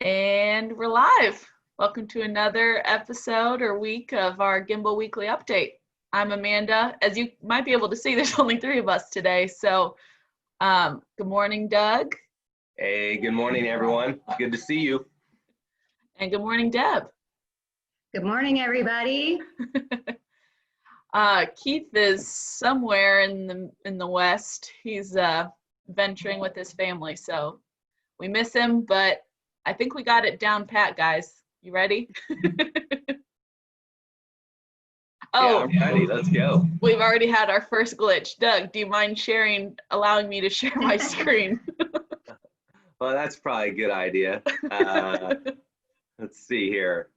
And we're live. Welcome to another episode or week of our Gimbal Weekly Update. I'm Amanda. As you might be able to see, there's only three of us today. So good morning, Doug. Hey, good morning, everyone. Good to see you. And good morning, Deb. Good morning, everybody. Keith is somewhere in the West. He's venturing with his family, so we miss him, but I think we got it down pat, guys. You ready? Oh, yeah, I'm ready. Let's go. We've already had our first glitch. Doug, do you mind allowing me to share my screen? Well, that's probably a good idea. Let's see here.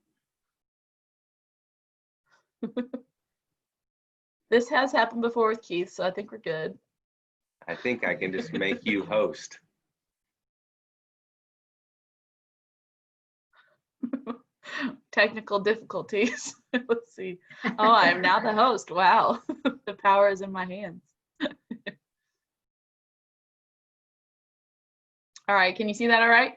This has happened before with Keith, so I think we're good. I think I can just make you host. Technical difficulties. Let's see. Oh, I am now the host. Wow. The power is in my hands. All right, can you see that all right?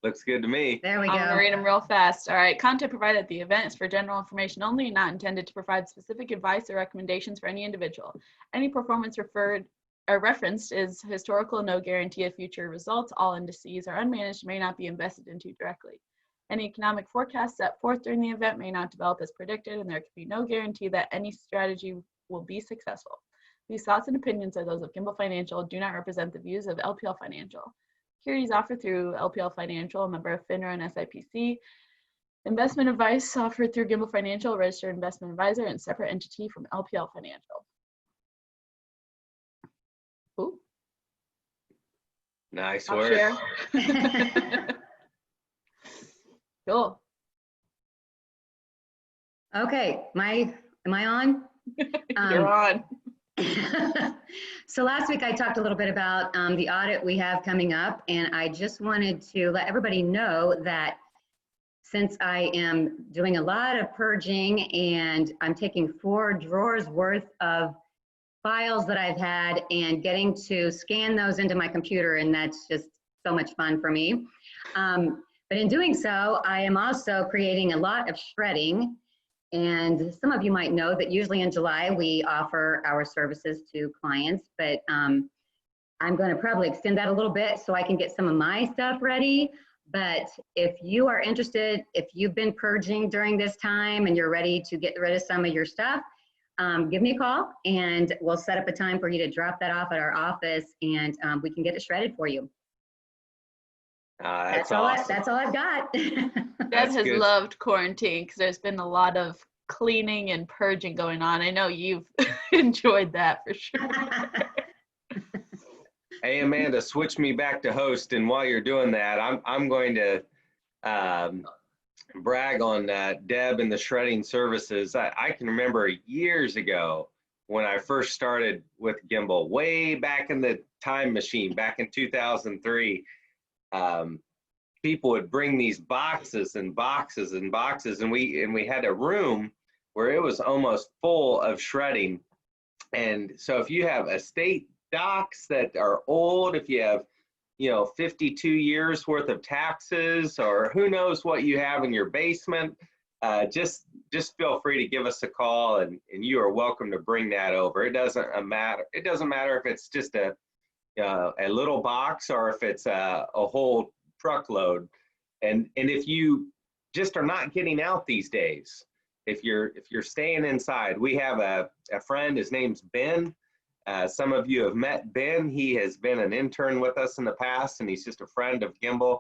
Looks good to me. There we go. I'm gonna read them real fast. All right, content provided at the event is for general information only and not intended to provide specific advice or recommendations for any individual. Any performance referred or referenced is historical, no guarantee of future results. All indices are unmanaged, may not be invested into directly. Any economic forecast set forth during the event may not develop as predicted, and there can be no guarantee that any strategy will be successful. These thoughts and opinions are those of Gimbal Financial, do not represent the views of LPL Financial. Securities offered through LPL Financial, a member of FINRA and SIPC. Investment advice offered through Gimbal Financial, registered investment advisor, and separate entity from LPL Financial. Ooh. Nice I'll work. share. Cool. Okay, am I on? You're on. So last week I talked a little bit about the audit we have coming up, and I just wanted to let everybody know that since I am doing a lot of purging and I'm taking 4 drawers worth of files that I've had and getting to scan those into my computer, and that's just so much fun for me. But in doing so, I am also creating a lot of shredding. And some of you might know that usually in July, we offer our services to clients, but I'm going to probably extend that a little bit so I can get some of my stuff ready. But if you are interested, if you've been purging during this time and you're ready to get rid of some of your stuff, give me a call and we'll set up a time for you to drop that off at our office, and we can get it shredded for you. That's awesome. That's all I've got. Deb has loved quarantine because there's been a lot of cleaning and purging going on. I know you've enjoyed that for sure. Hey, Amanda, switch me back to host, and while you're doing that, I'm going to brag on Deb and the shredding services. I can remember years ago when I first started with Gimbal, way back in the time machine, back in 2003. People would bring these boxes and boxes and boxes, and we had a room where it was almost full of shredding. And so if you have estate docs that are old, if you have 52 years worth of taxes, or who knows what you have in your basement, just feel free to give us a call, and you are welcome to bring that over. It doesn't matter if it's just a little box or if it's a whole truckload. And if you just are not getting out these days, if you're staying inside, we have a friend, his name's Ben. Some of you have met Ben. He has been an intern with us in the past, and he's just a friend of Gimbal.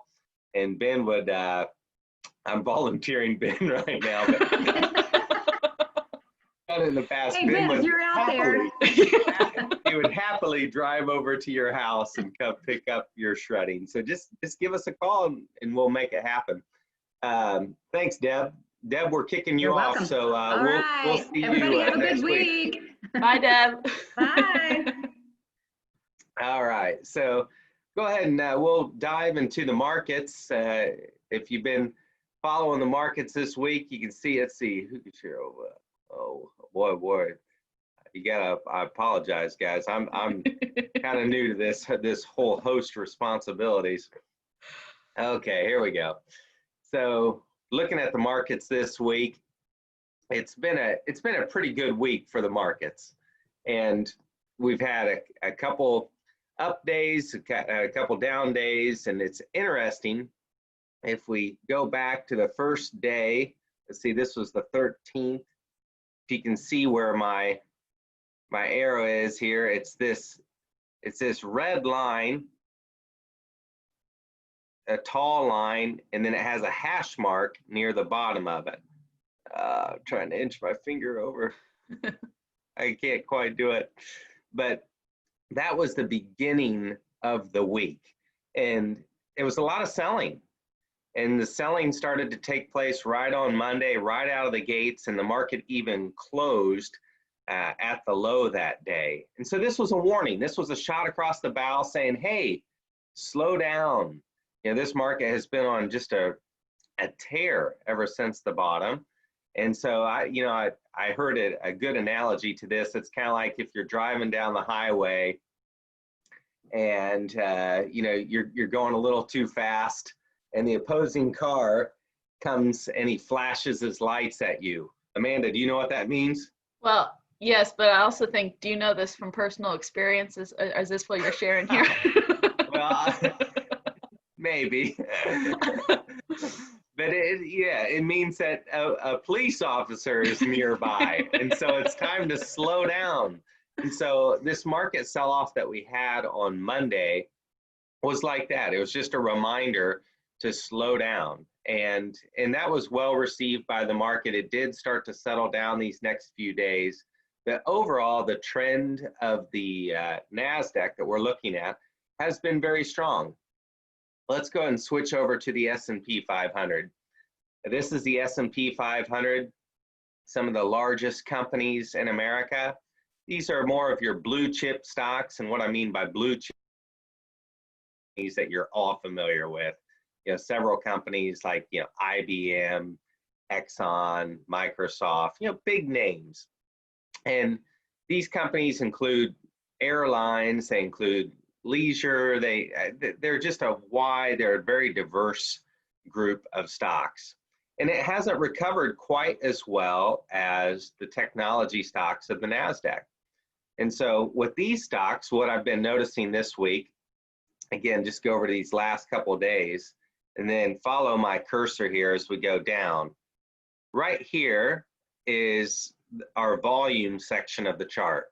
And Ben would, I'm volunteering Ben right now, but in the past, Hey, Ben, if you're out there. He would happily drive over to your house and come pick up your shredding. So just give us a call and we'll make it happen. Thanks, Deb. Deb, we're kicking you off. Welcome. So we'll see Everybody you have a next good week. Bye, Deb. Bye. All right. So go ahead and we'll dive into the markets. If you've been following the markets this week, you can see, let's see, who could share over? Oh, boy. I apologize, guys. I'm kind of new to this whole host responsibilities. Okay, here we go. So looking at the markets this week, it's been a pretty good week for the markets, and we've had a couple up days, a couple down days, and it's interesting. If we go back to the first day, let's see, this was the 13th. If you can see where my arrow is here, it's this red line, a tall line, and then it has a hash mark near the bottom of it. Trying to inch my finger over. I can't quite do it. But that was the beginning of the week. And it was a lot of selling. And the selling started to take place right on Monday, right out of the gates, and the market even closed at the low that day. And so this was a warning. This was a shot across the bow saying, hey, slow down. You know, this market has been on just a tear ever since the bottom. And so I heard a good analogy to this. It's kind of like if you're driving down the highway and you're going a little too fast, and the opposing car comes and he flashes his lights at you. Amanda, do you know what that means? Well, yes, but I also think, do you know this from personal experiences? Is this what you're sharing here? Well, maybe. But it means that a police officer is nearby. And so it's time to slow down. And so this market sell-off that we had on Monday was like that. It was just a reminder to slow down. And that was well received by the market. It did start to settle down these next few days. But overall, the trend of the NASDAQ that we're looking at has been very strong. Let's go ahead and switch over to the S&P 500. This is the S&P 500, some of the largest companies in America. These are more of your blue chip stocks. And what I mean by blue chip is that you're all familiar with. You know, several companies like, IBM, Exxon, Microsoft, big names. And these companies include airlines, they include leisure, they're just they're a very diverse group of stocks. And it hasn't recovered quite as well as the technology stocks of the NASDAQ. And so with these stocks, what I've been noticing this week, again, just go over to these last couple of days, and then follow my cursor here as we go down. Right here is our volume section of the chart.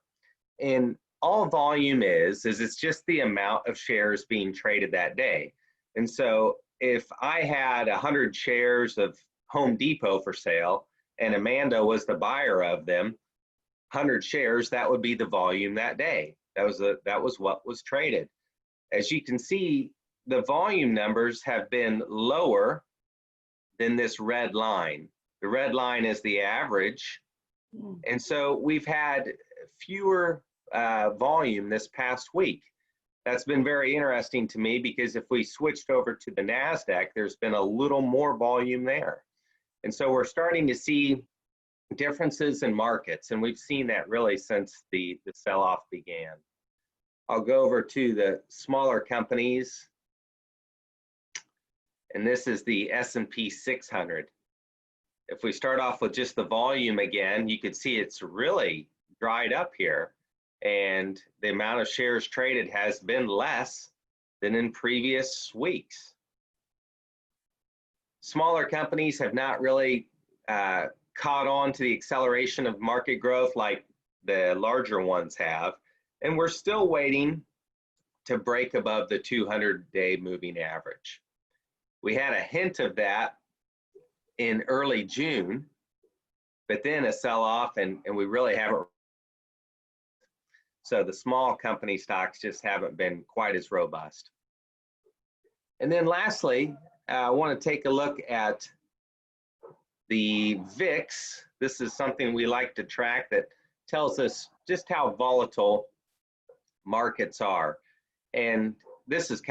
And all volume is it's just the amount of shares being traded that day. And so if I had 100 shares of Home Depot for sale and Amanda was the buyer of them, 100 shares, that would be the volume that day. That was what was traded. As you can see, the volume numbers have been lower than this red line. The red line is the average. And so we've had fewer volume this past week. That's been very interesting to me, because if we switched over to the NASDAQ, there's been a little more volume there. And so we're starting to see differences in markets, and we've seen that really since the sell-off began. I'll go over to the smaller companies, and this is the S&P 600. If we start off with just the volume again, you can see it's really dried up here, and the amount of shares traded has been less than in previous weeks. Smaller companies have not really caught on to the acceleration of market growth like the larger ones have, and we're still waiting to break above the 200-day moving average. We had a hint of that in early June, but then a sell-off, and we really haven't. So the small company stocks just haven't been quite as robust. And then lastly, I want to take a look at the VIX. This is something we like to track that tells us just how volatile markets are. And this is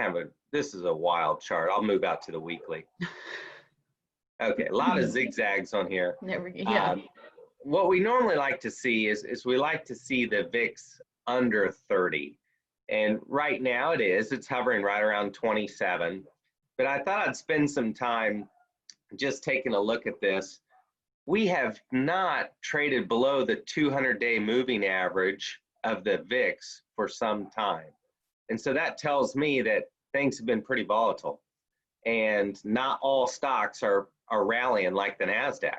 a wild chart. I'll move out to the weekly. Okay, a lot of zigzags on here. There we go. Yeah. What we normally like to see is we like to see the VIX under 30. And right now it's hovering right around 27. but I thought I'd spend some time just taking a look at this. We have not traded below the 200-day moving average of the VIX for some time. And so that tells me that things have been pretty volatile, and not all stocks are rallying like the NASDAQ.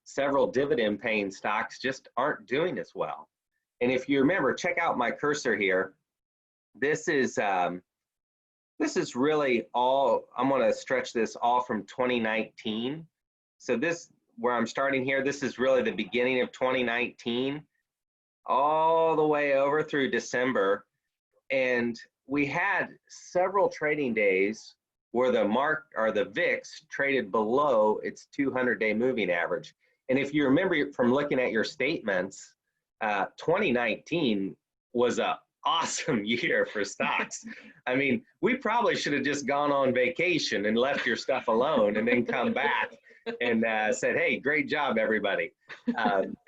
Several dividend paying stocks just aren't doing as well. And if you remember, check out my cursor here. This is really all, I'm going to stretch this all from 2019. So this, where I'm starting here, this is really the beginning of 2019, all the way over through December. And we had several trading days where the VIX traded below its 200-day moving average. And if you remember from looking at your statements, 2019 was an awesome year for stocks. I mean, we probably should have just gone on vacation and left your stuff alone and then come back and said, hey, great job, everybody.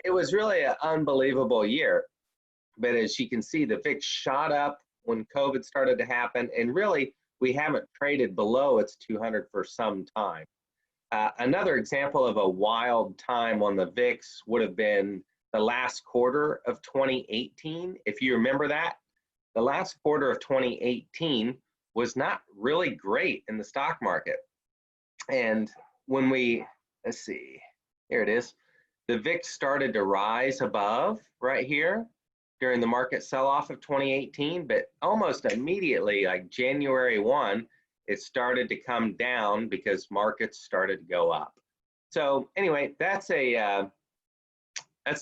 It was really an unbelievable year. But as you can see, the VIX shot up when COVID started to happen, and really, we haven't traded below its 200 for some time. Another example of a wild time on the VIX would have been the last quarter of 2018. If you remember that, the last quarter of 2018 was not really great in the stock market. And when let's see, here it is, the VIX started to rise above right here during the market sell-off of 2018, but almost immediately, like January 1, it started to come down because markets started to go up. So anyway, that's a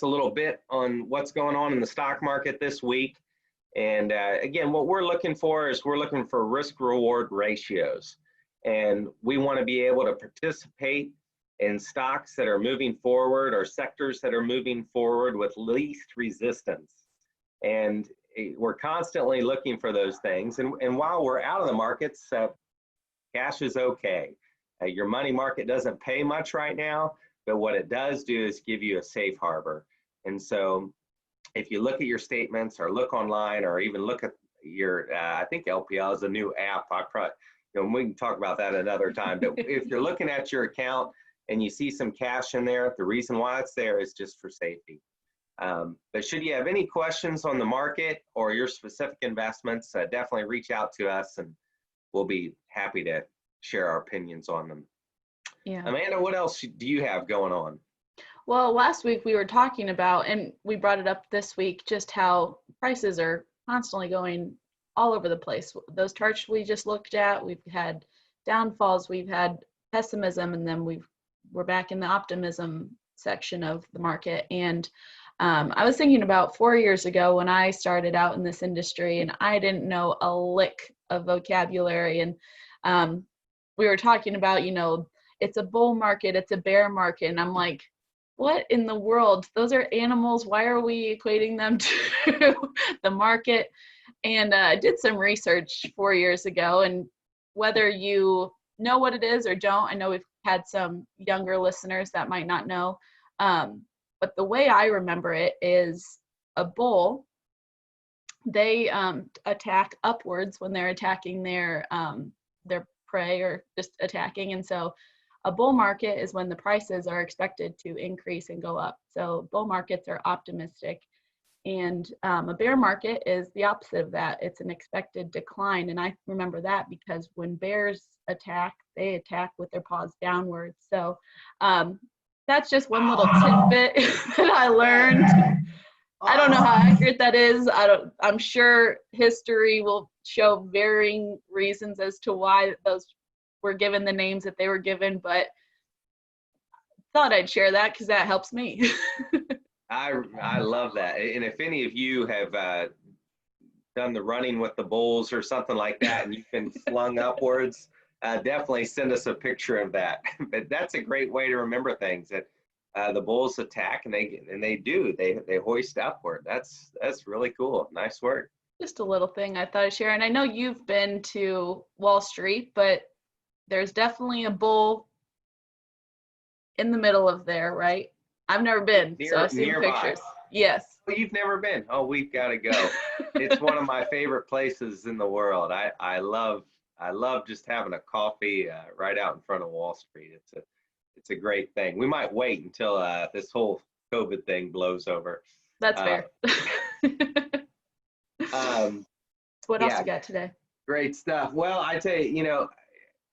little bit on what's going on in the stock market this week. And again, what we're looking for is we're looking for risk-reward ratios. And we want to be able to participate in stocks that are moving forward or sectors that are moving forward with least resistance. And we're constantly looking for those things. And while we're out of the markets, cash is okay. Your money market doesn't pay much right now, but what it does do is give you a safe harbor. And so if you look at your statements or look online or even look at your, I think LPL is a new app. We can talk about that another time. But if you're looking at your account and you see some cash in there, the reason why it's there is just for safety. But should you have any questions on the market or your specific investments, definitely reach out to us and we'll be happy to share our opinions on them. Yeah. Amanda, what else do you have going on? Well, last week we were talking about, and we brought it up this week, just how prices are constantly going all over the place. Those charts we just looked at, we've had downfalls, we've had pessimism, and then we're back in the optimism section of the market. And I was thinking about 4 years ago when I started out in this industry, and I didn't know a lick of vocabulary. And we were talking about, it's a bull market, it's a bear market. And I'm like, what in the world? Those are animals. Why are we equating them to the market? And I did some research 4 years ago, and whether you know what it is or don't, I know we've had some younger listeners that might not know. But the way I remember it is a bull, they attack upwards when they're attacking their prey or just attacking. And so a bull market is when the prices are expected to increase and go up. So bull markets are optimistic. And a bear market is the opposite of that. It's an expected decline. And I remember that because when bears attack, they attack with their paws downwards. So that's just one little tidbit that I learned. I don't know how accurate that is. I'm sure history will show varying reasons as to why those were given the names that they were given, but thought I'd share that because that helps me. I love that. And if any of you have done the running with the bulls or something like that, and you've been slung upwards, definitely send us a picture of that. But that's a great way to remember things, that the bulls attack and they hoist upward. That's really cool. Nice work. Just a little thing I thought I'd share. And I know you've been to Wall Street, but there's definitely a bull in the middle of there, right? I've never been, so I've seen pictures. Yes. Well, you've never been. Oh, we've got to go. It's one of my favorite places in the world. I love I love just having a coffee right out in front of Wall Street. It's a great thing. We might wait until this whole COVID thing blows over. That's fair. What else Yeah, you got today? great stuff. Well, I tell you,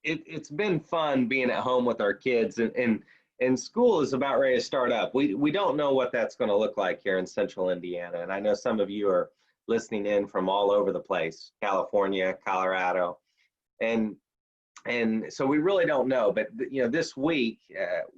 it's been fun being at home with our kids, and school is about ready to start up. We don't know what that's going to look like here in Central Indiana, and I know some of you are listening in from all over the place, California, Colorado, and so we really don't know. But this week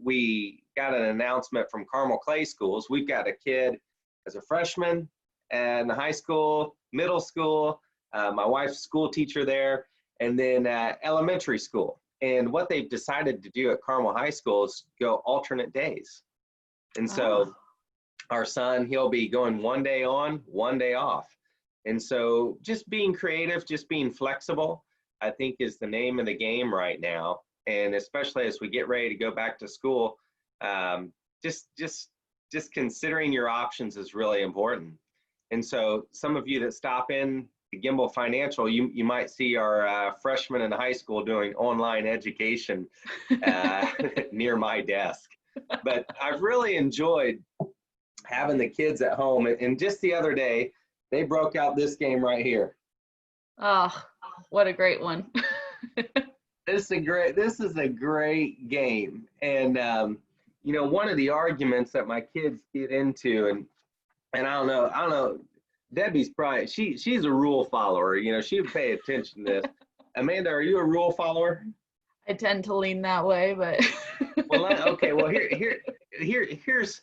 we got an announcement from Carmel Clay Schools. We've got a kid as a freshman in high school, middle school. My wife's school teacher there, and then elementary school. And what they've decided to do at Carmel High School is go alternate days. And so our son, he'll be going one day on, one day off. And so just being creative, just being flexible, I think is the name of the game right now. And especially as we get ready to go back to school, just considering your options is really important. And so some of you that stop in the Gimbal Financial, you might see our freshmen in high school doing online education near my desk. But I've really enjoyed having the kids at home. And just the other day, they broke out this game right here. Oh, what a great one. This is a great game. And, one of the arguments that my kids get into, and I don't know, Debbie's probably, she's a rule follower, she would pay attention to this. Amanda, are you a rule follower? I tend to lean that way, but. Well, okay, well, here's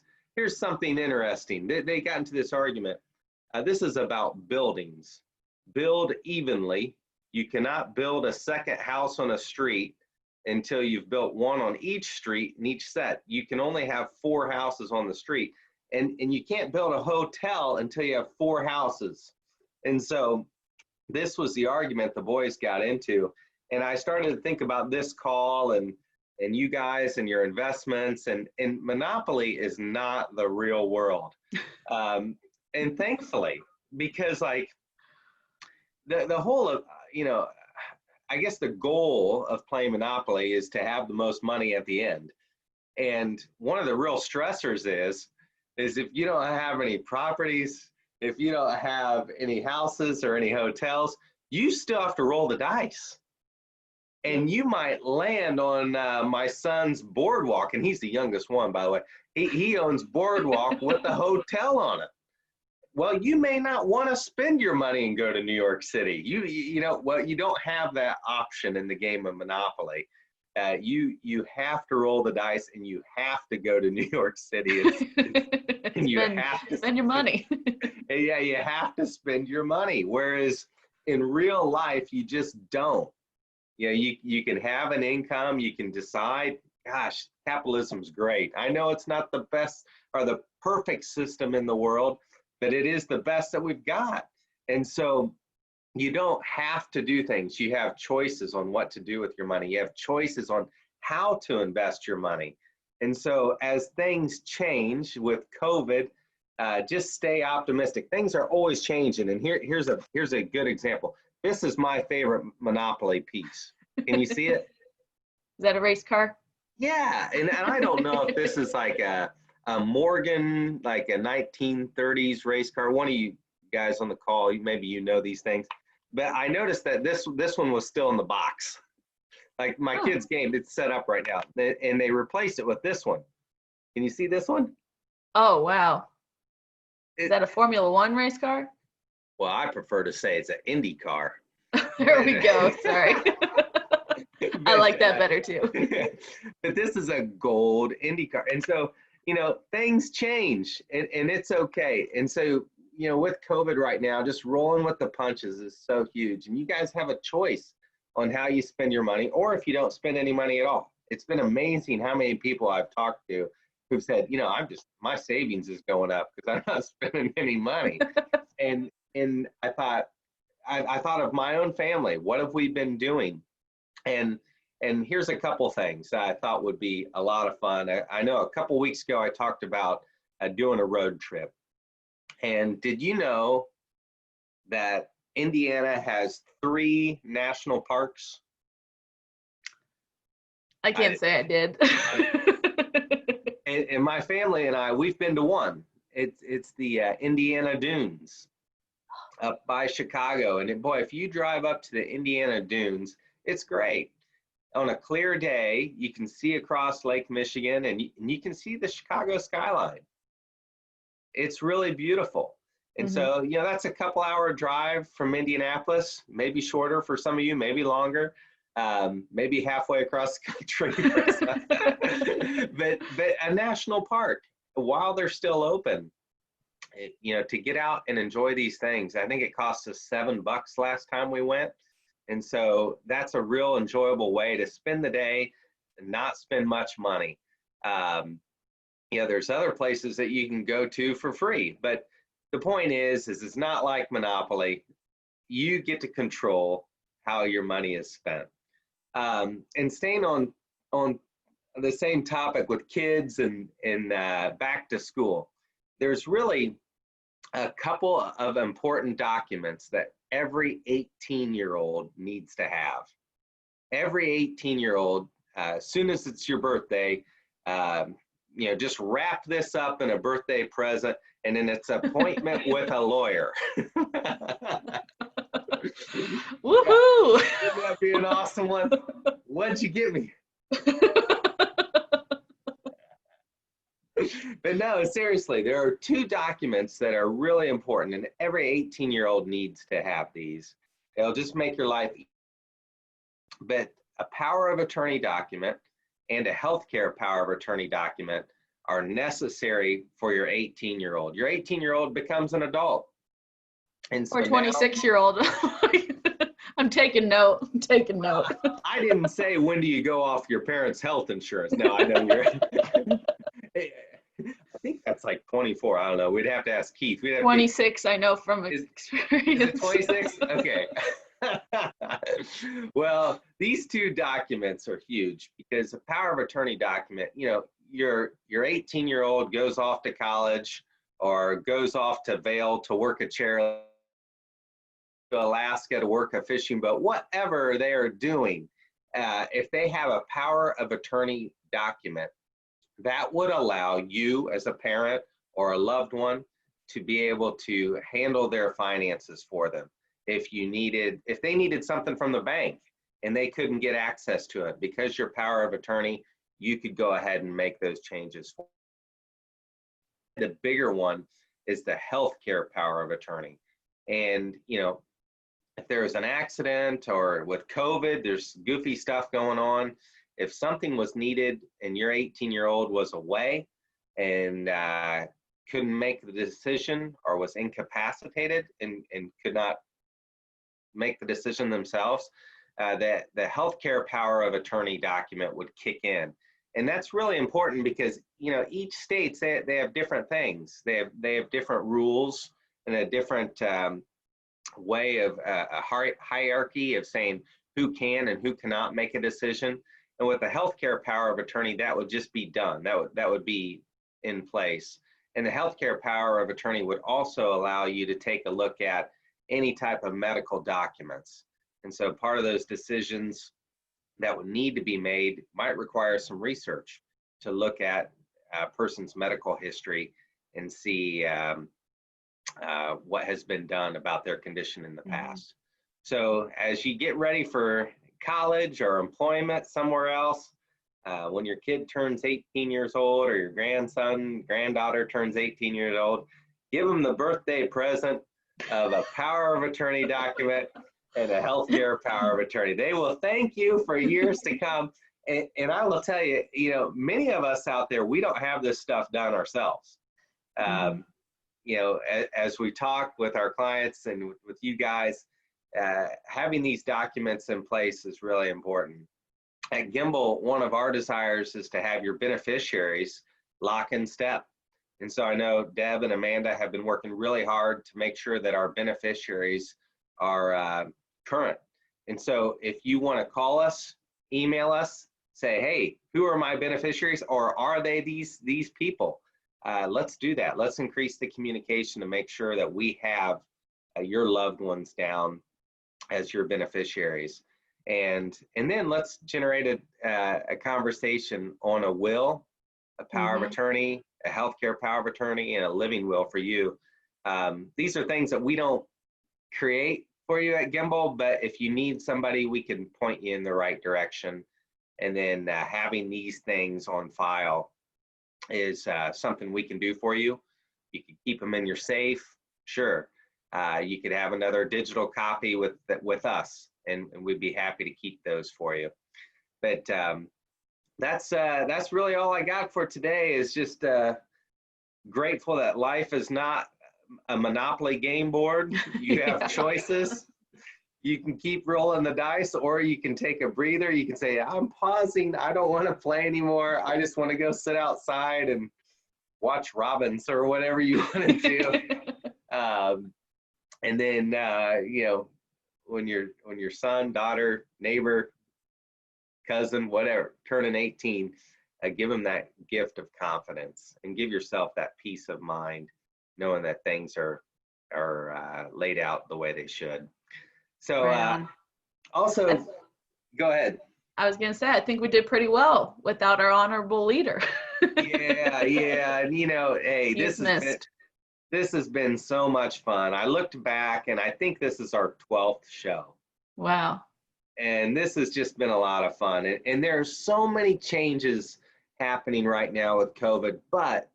something interesting. They got into this argument. This is about buildings. Build evenly. You cannot build a second house on a street until you've built one on each street in each set. You can only have 4 houses on the street. And you can't build a hotel until you have 4 houses. And so this was the argument the boys got into. And I started to think about this call and you guys and your investments, and Monopoly is not the real world. And thankfully, because like the whole of, I guess the goal of playing Monopoly is to have the most money at the end. And one of the real stressors is if you don't have any properties, if you don't have any houses or any hotels, you still have to roll the dice. And you might land on my son's boardwalk, and he's the youngest one, by the way. He owns Boardwalk with a hotel on it. Well, you may not want to spend your money and go to New York City. You don't have that option in the game of Monopoly. You have to roll the dice, and you have to go to New York City. And you have to spend your money. Yeah, you have to spend your money. Whereas in real life, you just don't. You can have an income. You can decide. Gosh, capitalism's great. I know it's not the best or the perfect system in the world, but it is the best that we've got. And so you don't have to do things. You have choices on what to do with your money. You have choices on how to invest your money. And so as things change with COVID, just stay optimistic. Things are always changing. And here's a good example. This is my favorite Monopoly piece. Can you see it? Is that a race car? Yeah. And I don't know if this is like a Morgan, like a 1930s race car. One of you guys on the call, maybe you know these things. But I noticed that this one was still in the box. Like my kid's game, it's set up right now. And they replaced it with this one. Can you see this one? Oh, wow. Is that a Formula One race car? Well, I prefer to say it's an Indy car. There we go. Sorry. I like that better too. But this is a gold Indy car. And so, things change and it's okay. And so, with COVID right now, just rolling with the punches is so huge. And you guys have a choice on how you spend your money, or if you don't spend any money at all. It's been amazing how many people I've talked to who've said, my savings is going up because I'm not spending any money. And I thought of my own family. What have we been doing? And here's a couple things that I thought would be a lot of fun. I know a couple weeks ago I talked about doing a road trip. And did you know that Indiana has 3 national parks. I can't say I did. And my family and I, we've been to one. It's the Indiana Dunes up by Chicago. And boy, if you drive up to the Indiana Dunes, it's great. On a clear day, you can see across Lake Michigan, and you can see the Chicago skyline. It's really beautiful. And so, you know, that's a couple hour drive from Indianapolis, maybe shorter for some of you, maybe longer, maybe halfway across the country. but a national park, while they're still open, you know, to get out and enjoy these things. I think it cost us $7 last time we went. And so that's a real enjoyable way to spend the day and not spend much money. You know, there's other places that you can go to for free, but the point is it's not like Monopoly. You get to control how your money is spent. And staying on the same topic with kids and back to school, there's really a couple of important documents that every 18-year-old needs to have. Every 18-year-old, as soon as it's your birthday, you know, just wrap this up in a birthday present, and then it's an appointment with a lawyer. Woohoo! Wouldn't that be an awesome one? What'd you get me? But no, seriously, there are 2 documents that are really important, and every 18-year-old needs to have these. It'll just make your life easier. But a power of attorney document and a healthcare power of attorney document are necessary for your 18-year-old. Your 18-year-old becomes an adult. And so or 26-year-old. I'm taking note. I'm taking note. I didn't say when do you go off your parents' health insurance. No, I know you're. I think that's like 24. I don't know. We'd have to ask Keith. 26, I know from experience. Is it 26? Okay. Well, these 2 documents are huge because a power of attorney document, you know, your 18-year-old goes off to college or goes off to Vail to work a chair, to Alaska to work a fishing boat, whatever they are doing, if they have a power of attorney document, that would allow you as a parent or a loved one to be able to handle their finances for them. If they needed something from the bank and they couldn't get access to it, because your power of attorney, you could go ahead and make those changes. The bigger one is the healthcare power of attorney. And, you know, if there's an accident or with COVID, there's goofy stuff going on. If something was needed and your 18-year-old was away and couldn't make the decision or was incapacitated and could not make the decision themselves, that the healthcare power of attorney document would kick in. And that's really important because, you know, each state, they have different things. They have different rules and a different way of a hierarchy of saying who can and who cannot make a decision. And with the healthcare power of attorney, that would just be done. That would be in place. And the healthcare power of attorney would also allow you to take a look at any type of medical documents. And so part of those decisions that would need to be made might require some research to look at a person's medical history and see what has been done about their condition in the past. So as you get ready for college or employment somewhere else, when your kid turns 18 years old or your granddaughter turns 18 years old, give them the birthday present of a power of attorney document and a healthcare power of attorney. They will thank you for years to come. And I will tell you, you know, many of us out there, we don't have this stuff done ourselves. You know, as we talk with our clients and with you guys, having these documents in place is really important. At Gimbal, one of our desires is to have your beneficiaries lock in step. And so I know Deb and Amanda have been working really hard to make sure that our beneficiaries are current. And so if you want to call us, email us, say, hey, who are my beneficiaries, or are they these people? Let's do that. Let's increase the communication to make sure that we have your loved ones down as your beneficiaries. And then let's generate a conversation on a will, a power of attorney, a healthcare power of attorney, and a living will for you. These are things that we don't create for you at Gimbal, but if you need somebody, we can point you in the right direction. And then having these things on file is something we can do for you. You can keep them in your safe, sure. You could have another digital copy with us, and we'd be happy to keep those for you. But that's really all I got for today. Is just grateful that life is not a Monopoly game board. You have choices. You can keep rolling the dice, or you can take a breather. You can say, I'm pausing. I don't want to play anymore. I just want to go sit outside and watch Robins or whatever you want to do. And then, you know, when your son, daughter, neighbor, cousin, whatever, turning 18, give them that gift of confidence and give yourself that peace of mind, knowing that things are laid out the way they should. So also, go ahead. I was going to say, I think we did pretty well without our honorable leader. Yeah. And, you know, hey, this has been so much fun. I looked back, and I think this is our 12th show. Wow. And this has just been a lot of fun. And there are so many changes happening right now with COVID, but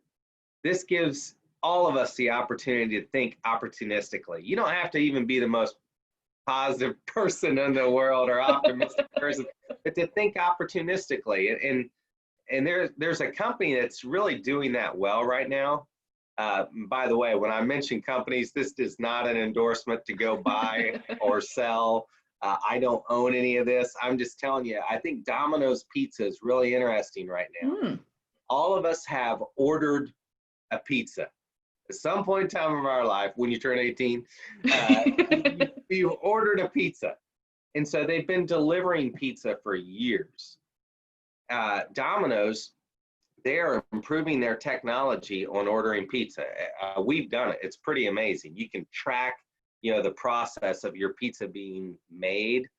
this gives all of us the opportunity to think opportunistically. You don't have to even be the most positive person in the world or optimistic person, but to think opportunistically. And there's a company that's really doing that well right now. By the way, when I mention companies, this is not an endorsement to go buy or sell. I don't own any of this. I'm just telling you, I think Domino's Pizza is really interesting right now. All of us have ordered a pizza. At some point in time of our life, when you turn 18, you ordered a pizza. And so they've been delivering pizza for years. Domino's, they are improving their technology on ordering pizza. We've done it. It's pretty amazing. You can track, you know, the process of your pizza being made,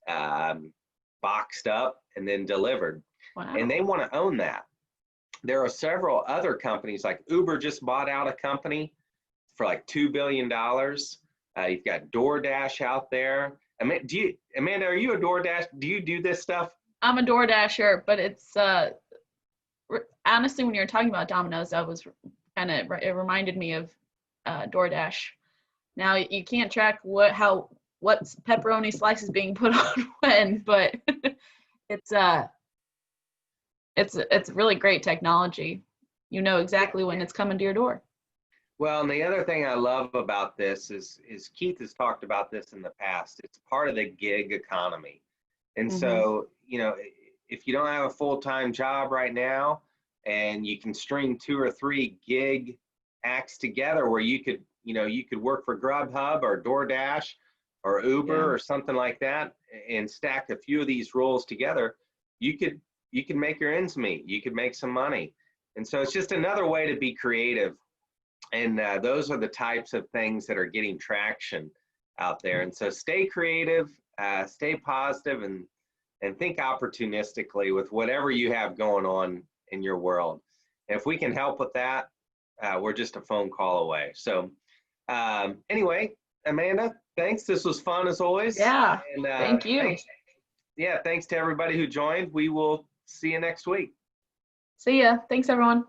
boxed up, and then delivered. Wow. And they want to own that. There are several other companies, like Uber just bought out a company for like $2 billion. You've got DoorDash out there. Amanda, are you a DoorDash? Do you do this stuff? I'm a DoorDasher, but it's honestly, when you're talking about Domino's, it reminded me of DoorDash. Now you can't track what pepperoni slice is being put on when, but it's really great technology. You know exactly when it's coming to your door. Well, and the other thing I love about this is Keith has talked about this in the past. It's part of the gig economy. And so, you know, if you don't have a full-time job right now, and you can string 2 or 3 gig acts together where you could work for Grubhub or DoorDash or Uber or something like that, and stack a few of these roles together, you can make your ends meet. You could make some money. And so it's just another way to be creative. And those are the types of things that are getting traction out there. And so stay creative, stay positive, and think opportunistically with whatever you have going on in your world. And if we can help with that, we're just a phone call away. So anyway, Amanda, thanks. This was fun as always. Yeah, and, thank you. Thanks to everybody who joined. We will see you next week. See ya. Thanks, everyone.